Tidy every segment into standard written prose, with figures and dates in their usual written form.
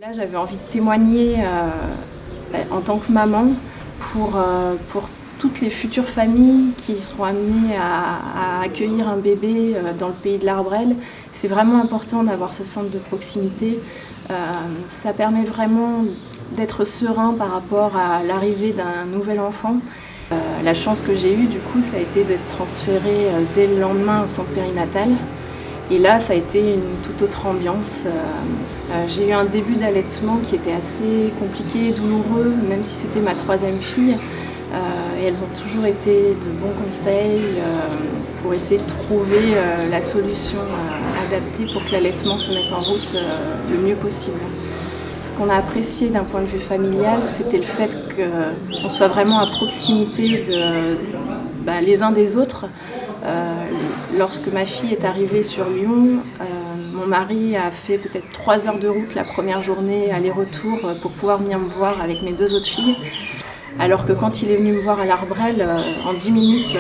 Là, j'avais envie de témoigner en tant que maman pour toutes les futures familles qui seront amenées à accueillir un bébé dans le pays de l'Arbrel. C'est vraiment important d'avoir ce centre de proximité. Ça permet vraiment d'être serein par rapport à l'arrivée d'un nouvel enfant. La chance que j'ai eue, du coup, ça a été d'être transférée dès le lendemain au centre périnatal. Et là, ça a été une toute autre ambiance. J'ai eu un début d'allaitement qui était assez compliqué, douloureux, même si c'était ma troisième fille. Et elles ont toujours été de bons conseils pour essayer de trouver la solution adaptée pour que l'allaitement se mette en route le mieux possible. Ce qu'on a apprécié d'un point de vue familial, c'était le fait qu'on soit vraiment à proximité les uns des autres. Lorsque ma fille est arrivée sur Lyon, mon mari a fait peut-être 3 heures de route la première journée, aller-retour, pour pouvoir venir me voir avec mes 2 autres filles. Alors que quand il est venu me voir à l'Arbrel, en 10 minutes,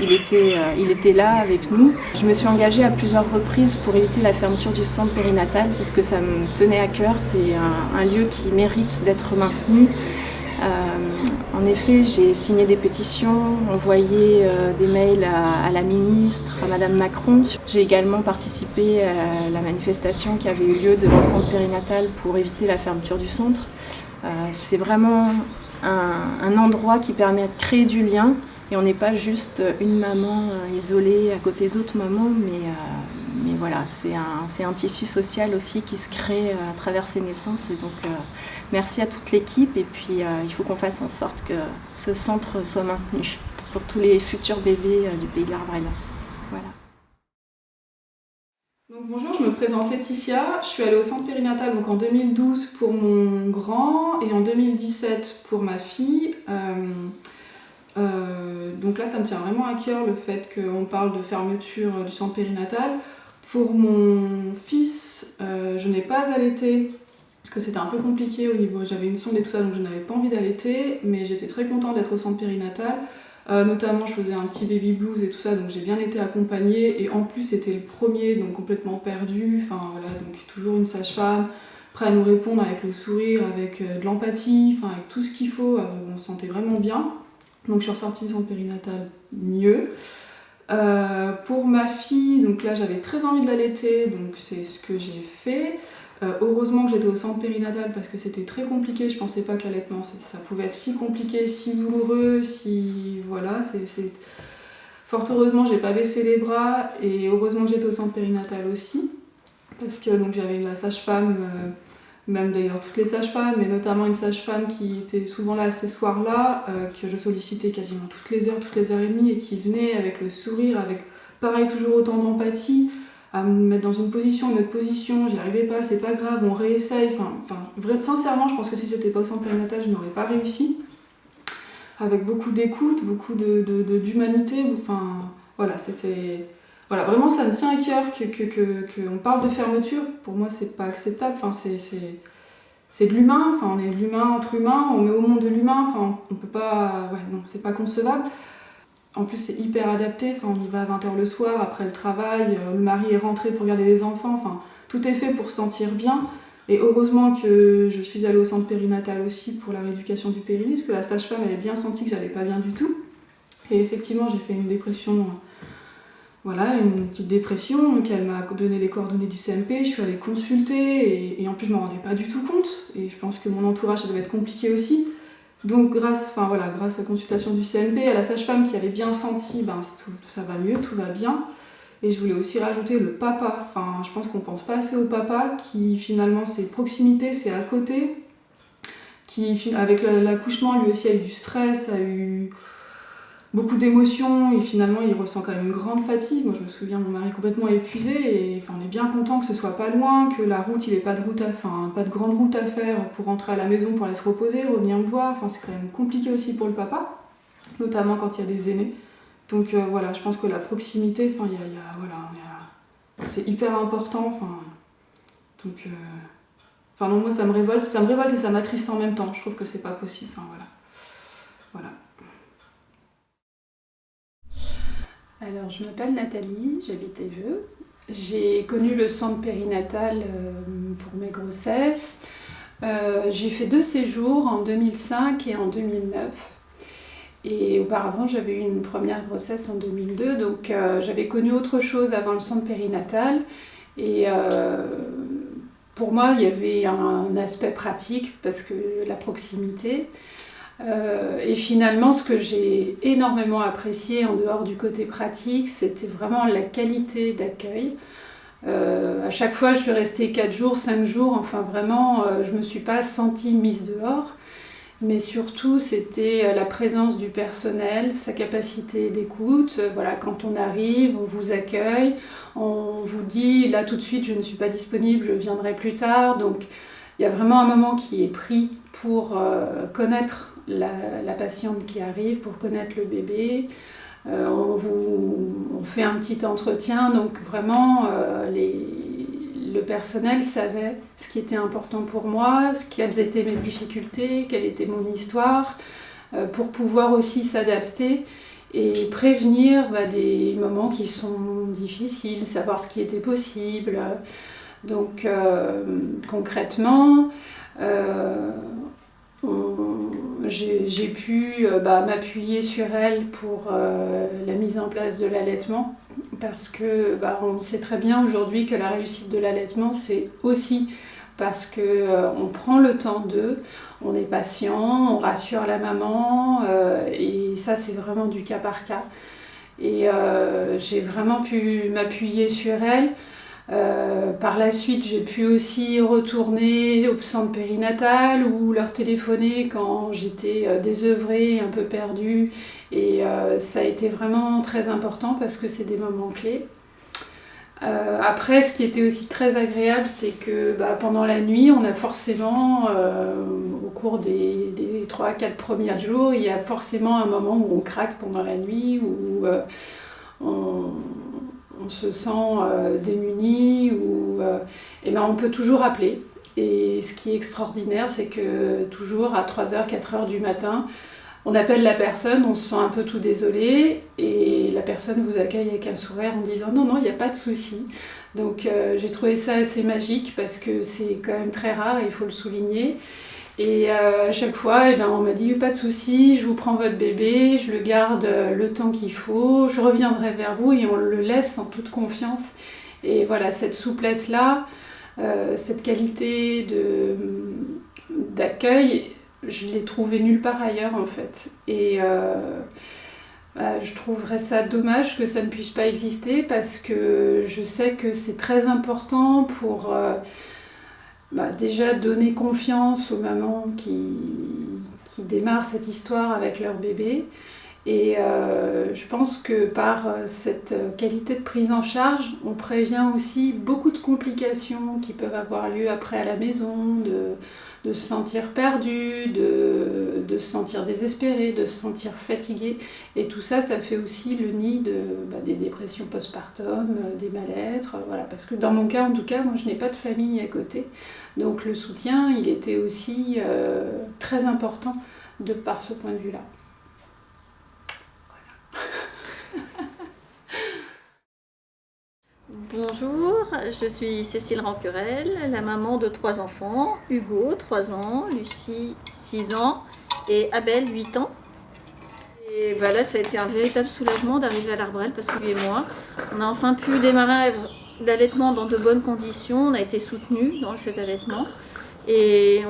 il était là avec nous. Je me suis engagée à plusieurs reprises pour éviter la fermeture du centre périnatal parce que ça me tenait à cœur. C'est un lieu qui mérite d'être maintenu. En effet, j'ai signé des pétitions, envoyé des mails à la ministre, à Madame Macron. J'ai également participé à la manifestation qui avait eu lieu devant le centre périnatal pour éviter la fermeture du centre. C'est vraiment un endroit qui permet de créer du lien et on n'est pas juste une maman isolée à côté d'autres mamans, mais voilà, c'est un tissu social aussi qui se crée à travers ces naissances. Et donc merci à toute l'équipe et puis il faut qu'on fasse en sorte que ce centre soit maintenu pour tous les futurs bébés du pays de l'Arbrel. Voilà. Donc bonjour, je me présente Laetitia, je suis allée au centre périnatal en 2012 pour mon grand et en 2017 pour ma fille. Donc là ça me tient vraiment à cœur le fait qu'on parle de fermeture du centre périnatal. Pour mon fils, je n'ai pas allaité parce que c'était un peu compliqué au niveau, j'avais une sonde et tout ça donc je n'avais pas envie d'allaiter, mais j'étais très contente d'être au centre périnatal. Notamment je faisais un petit baby blues et tout ça donc j'ai bien été accompagnée et en plus c'était le premier donc complètement perdu, enfin voilà, donc toujours une sage-femme prête à nous répondre avec le sourire, avec de l'empathie, enfin avec tout ce qu'il faut, on se sentait vraiment bien. Donc je suis ressortie du centre périnatal mieux. Pour ma fille, donc là j'avais très envie de l'allaiter, donc c'est ce que j'ai fait. Heureusement que j'étais au centre périnatal parce que c'était très compliqué, je pensais pas que l'allaitement ça pouvait être si compliqué, si douloureux, si voilà, fort heureusement j'ai pas baissé les bras et heureusement que j'étais au centre périnatal aussi parce que donc j'avais la sage-femme, même d'ailleurs toutes les sages-femmes, mais notamment une sage-femme qui était souvent là ces soirs-là, que je sollicitais quasiment toutes les heures et demie et qui venait avec le sourire, avec pareil toujours autant d'empathie, à me mettre dans une position, une autre position, j'y arrivais pas, c'est pas grave, on réessaye, sincèrement je pense que si j'étais pas au centre périnatal je n'aurais pas réussi, avec beaucoup d'écoute, beaucoup d'humanité, voilà, c'était... Voilà, vraiment ça me tient à cœur qu'on parle de fermeture, pour moi c'est pas acceptable, c'est de l'humain, on est de l'humain entre humains, on met au monde de l'humain, on peut pas... Ouais, non, c'est pas concevable. En plus c'est hyper adapté, on y va à 20h le soir, après le travail, le mari est rentré pour garder les enfants, tout est fait pour se sentir bien. Et heureusement que je suis allée au centre périnatal aussi pour la rééducation du périnée, parce que la sage-femme avait bien senti que j'allais pas bien du tout. Et effectivement j'ai fait une dépression, voilà, une petite dépression, qu'elle m'a donné les coordonnées du CMP, je suis allée consulter et en plus je m'en rendais pas du tout compte. Et je pense que mon entourage ça devait être compliqué aussi. Donc grâce à la consultation du CMP, à la sage-femme qui avait bien senti, tout ça va mieux, tout va bien. Et je voulais aussi rajouter le papa. Je pense qu'on pense pas assez au papa, qui finalement c'est proximité, c'est à côté, qui avec l'accouchement lui aussi a eu du stress, a eu beaucoup d'émotions et finalement il ressent quand même une grande fatigue. Moi je me souviens mon mari complètement épuisé et on est bien content que ce soit pas loin, que la route il ait pas de grande route à faire pour rentrer à la maison pour aller se reposer, revenir me voir. C'est quand même compliqué aussi pour le papa, notamment quand il y a des aînés. Donc voilà, je pense que la proximité, c'est hyper important. Non, moi ça me révolte et ça m'attriste en même temps. Je trouve que c'est pas possible. Voilà. Alors, je m'appelle Nathalie, j'habite Évreux. J'ai connu le centre périnatal pour mes grossesses. J'ai fait 2 séjours en 2005 et en 2009. Et auparavant, j'avais eu une première grossesse en 2002, donc j'avais connu autre chose avant le centre périnatal. Et pour moi, il y avait un aspect pratique, parce que la proximité. Et finalement, ce que j'ai énormément apprécié en dehors du côté pratique, c'était vraiment la qualité d'accueil. À chaque fois, je suis restée 4 jours, 5 jours, enfin vraiment, je ne me suis pas sentie mise dehors. Mais surtout, c'était la présence du personnel, sa capacité d'écoute. Voilà, quand on arrive, on vous accueille, on vous dit là tout de suite, je ne suis pas disponible, je viendrai plus tard. Donc, il y a vraiment un moment qui est pris pour connaître la patiente qui arrive, pour connaître le bébé. On fait un petit entretien, donc vraiment le personnel savait ce qui était important pour moi, quelles étaient mes difficultés, quelle était mon histoire, pour pouvoir aussi s'adapter et prévenir des moments qui sont difficiles, savoir ce qui était possible. Donc concrètement, j'ai pu m'appuyer sur elle pour la mise en place de l'allaitement, parce que on sait très bien aujourd'hui que la réussite de l'allaitement, c'est aussi parce qu'on prend le temps d'eux, on est patient, on rassure la maman, et ça c'est vraiment du cas par cas. Et j'ai vraiment pu m'appuyer sur elle. Par la suite, j'ai pu aussi retourner au centre périnatal ou leur téléphoner quand j'étais désœuvrée, un peu perdue. Et ça a été vraiment très important parce que c'est des moments clés. Après, ce qui était aussi très agréable, c'est que pendant la nuit, on a forcément, au cours des 3-4 premiers jours, il y a forcément un moment où on craque pendant la nuit, où on se sent démuni, on peut toujours appeler. Et ce qui est extraordinaire, c'est que toujours à 3h, 4h du matin, on appelle la personne, on se sent un peu tout désolé, et la personne vous accueille avec un sourire en disant non, il n'y a pas de souci. Donc j'ai trouvé ça assez magique parce que c'est quand même très rare et il faut le souligner. Et à chaque fois, on m'a dit pas de souci, je vous prends votre bébé, je le garde le temps qu'il faut, je reviendrai vers vous, et on le laisse en toute confiance. Et voilà, cette souplesse-là, cette qualité d'accueil, je l'ai trouvée nulle part ailleurs en fait. Et je trouverais ça dommage que ça ne puisse pas exister, parce que je sais que c'est très important pour déjà donner confiance aux mamans qui démarrent cette histoire avec leur bébé. Et je pense que par cette qualité de prise en charge, on prévient aussi beaucoup de complications qui peuvent avoir lieu après à la maison, de se sentir perdu, de se sentir désespéré, de se sentir fatigué. Et tout ça, ça fait aussi le nid des dépressions postpartum, des mal-être. Voilà. Parce que dans mon cas, en tout cas, moi je n'ai pas de famille à côté. Donc le soutien, il était aussi très important par ce point de vue-là. Bonjour, je suis Cécile Ranquerel, la maman de 3 enfants, Hugo, 3 ans, Lucie, 6 ans et Abel, 8 ans. Et là, ça a été un véritable soulagement d'arriver à l'Arbrel, parce que lui et moi, on a enfin pu démarrer l'allaitement dans de bonnes conditions, on a été soutenus dans cet allaitement. Et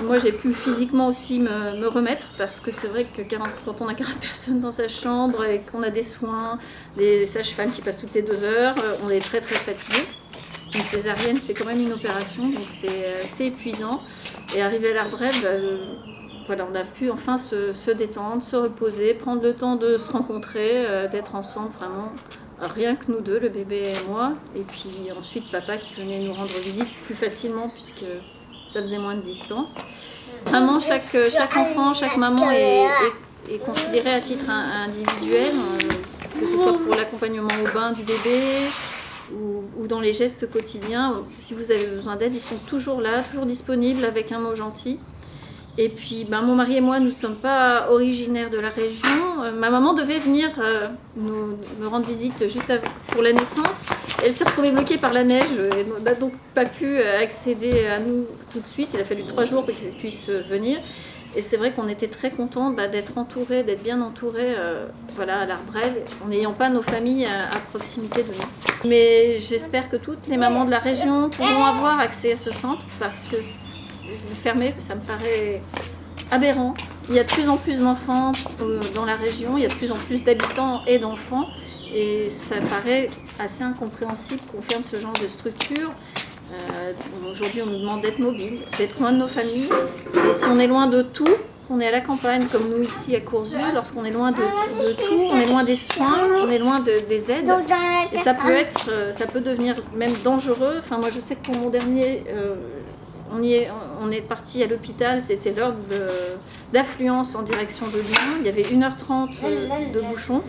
moi j'ai pu physiquement aussi me remettre, parce que c'est vrai que quand on a 40 personnes dans sa chambre et qu'on a des soins, des sages-femmes qui passent toutes les 2 heures, on est très très fatigué. Une césarienne, c'est quand même une opération, donc c'est assez épuisant. Et arrivé à l'Arbrel, on a pu enfin se détendre, se reposer, prendre le temps de se rencontrer, d'être ensemble vraiment. Rien que nous deux, le bébé et moi, et puis ensuite papa qui venait nous rendre visite plus facilement puisque ça faisait moins de distance. Vraiment, chaque enfant, chaque maman est considérée à titre individuel, que ce soit pour l'accompagnement au bain du bébé ou dans les gestes quotidiens. Si vous avez besoin d'aide, ils sont toujours là, toujours disponibles avec un mot gentil. Et puis, mon mari et moi, nous ne sommes pas originaires de la région. Ma maman devait venir me rendre visite juste pour la naissance. Elle s'est retrouvée bloquée par la neige et n'a donc pas pu accéder à nous tout de suite. Il a fallu 3 jours pour qu'elle puisse venir. Et c'est vrai qu'on était très contents d'être entourés, d'être bien entourés à l'Arbrel, en n'ayant pas nos familles à proximité de nous. Mais j'espère que toutes les mamans de la région pourront avoir accès à ce centre parce que fermé, ça me paraît aberrant. Il y a de plus en plus d'enfants dans la région, il y a de plus en plus d'habitants et d'enfants, et ça paraît assez incompréhensible qu'on ferme ce genre de structure. Aujourd'hui, on nous demande d'être mobile, d'être loin de nos familles, et si on est loin de tout, on est à la campagne, comme nous ici à Courzieu, lorsqu'on est loin de tout, on est loin des soins, on est loin des aides, et ça peut devenir même dangereux. Enfin, moi, je sais que pour mon dernier, on est parti à l'hôpital, c'était l'heure d'affluence en direction de Lyon. Il y avait 1h30 de bouchon.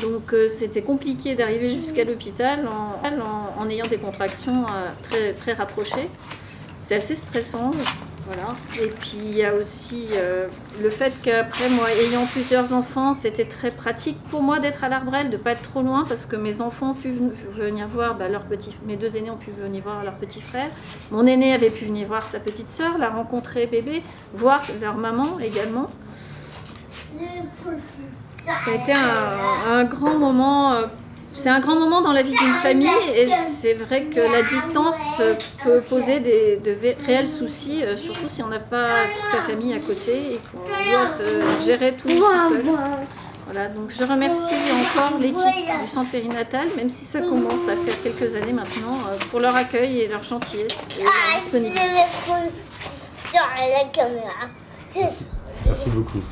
Donc c'était compliqué d'arriver jusqu'à l'hôpital en ayant des contractions très, très rapprochées. C'est assez stressant. Voilà. Et puis il y a aussi le fait qu'après, moi, ayant plusieurs enfants, c'était très pratique pour moi d'être à l'Arbrel, de ne pas être trop loin, parce que mes enfants ont pu venir voir mes 2 aînés ont pu venir voir leur petit frère. Mon aîné avait pu venir voir sa petite sœur, la rencontrer bébé, voir leur maman également. Ça a été un grand moment. C'est un grand moment dans la vie d'une famille, et c'est vrai que la distance peut poser de réels soucis, surtout si on n'a pas toute sa famille à côté et qu'on doit se gérer tout seul. Voilà, donc je remercie encore l'équipe du centre périnatal, même si ça commence à faire quelques années maintenant, pour leur accueil et leur gentillesse et leur disponibilité. Merci beaucoup.